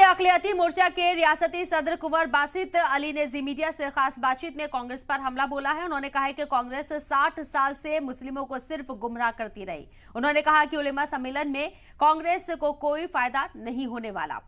अक़लियती मोर्चा के रियासती सदर कुंवर बासित अली ने जी मीडिया से खास बातचीत में कांग्रेस पर हमला बोला है। उन्होंने कहा है कि कांग्रेस 60 साल से मुस्लिमों को सिर्फ गुमराह करती रही। उन्होंने कहा कि उलेमा सम्मेलन में कांग्रेस को कोई फायदा नहीं होने वाला।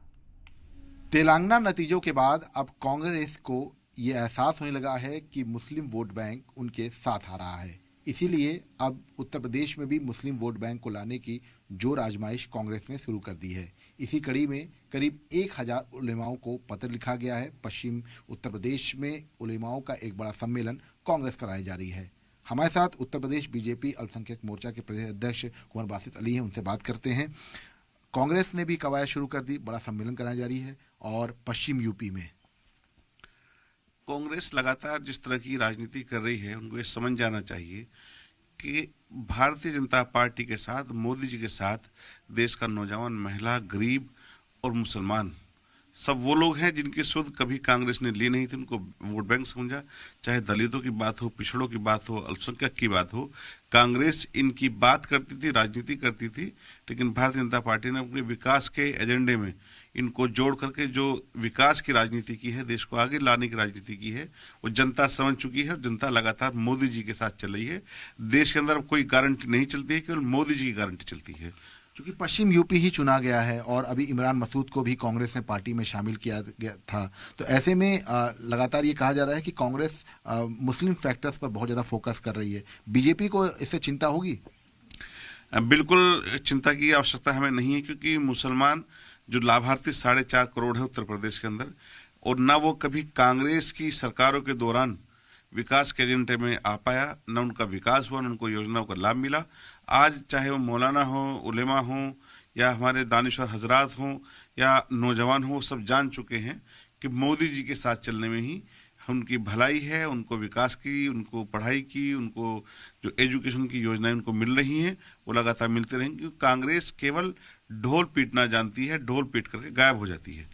तेलंगाना नतीजों के बाद अब कांग्रेस को ये एहसास होने लगा है कि मुस्लिम वोट बैंक उनके साथ आ रहा है। इसीलिए अब उत्तर प्रदेश में भी मुस्लिम वोट बैंक को लाने की जोर आजमाइश कांग्रेस ने शुरू कर दी है। इसी कड़ी में करीब 1000 उलेमाओं को पत्र लिखा गया है। पश्चिम उत्तर प्रदेश में उलेमाओं का एक बड़ा सम्मेलन कांग्रेस कराई जा रही है। हमारे साथ उत्तर प्रदेश बीजेपी अल्पसंख्यक मोर्चा के प्रदेश अध्यक्ष कुंवर बासित अली हैं, उनसे बात करते हैं। कांग्रेस ने भी कवायद शुरू कर दी, बड़ा सम्मेलन कराई जा रही है। और पश्चिम यूपी में कांग्रेस लगातार जिस तरह की राजनीति कर रही है, उनको ये समझ जाना चाहिए कि भारतीय जनता पार्टी के साथ, मोदी जी के साथ देश का नौजवान, महिला, गरीब और मुसलमान सब वो लोग हैं जिनकी सुध कभी कांग्रेस ने ली नहीं थी। उनको वोट बैंक समझा। चाहे दलितों की बात हो, पिछड़ों की बात हो, अल्पसंख्यक की बात हो, कांग्रेस इनकी बात करती थी, राजनीति करती थी। लेकिन भारतीय जनता पार्टी ने अपने विकास के एजेंडे में इनको जोड़ करके जो विकास की राजनीति की है, देश को आगे लाने की राजनीति की है, वो जनता समझ चुकी है। और जनता लगातार मोदी जी के साथ चल रही है। देश के अंदर कोई गारंटी नहीं चलती है, केवल मोदी जी की गारंटी चलती है। क्योंकि पश्चिम यूपी ही चुना गया है और अभी इमरान मसूद को भी कांग्रेस ने पार्टी में शामिल किया गया था, तो ऐसे में लगातार ये कहा जा रहा है कि कांग्रेस मुस्लिम फैक्टर्स पर बहुत ज़्यादा फोकस कर रही है। बीजेपी को इससे चिंता होगी? बिल्कुल चिंता की आवश्यकता हमें नहीं है, क्योंकि मुसलमान जो लाभार्थी 4.5 करोड़ है उत्तर प्रदेश के अंदर, और ना वो कभी कांग्रेस की सरकारों के दौरान विकास के एजेंडे में आ पाया, न उनका विकास हुआ, न उनको योजनाओं का लाभ मिला। आज चाहे वो मौलाना हो, उलेमा हो, या हमारे दानिश्वर हजरात हों, या नौजवान हो, सब जान चुके हैं कि मोदी जी के साथ चलने में ही उनकी भलाई है। उनको विकास की, उनको पढ़ाई की, उनको जो एजुकेशन की योजनाएं उनको मिल रही हैं, वो लगातार मिलते रहेंगी। क्योंकि कांग्रेस केवल ढोल पीटना जानती है, ढोल पीट करके गायब हो जाती है।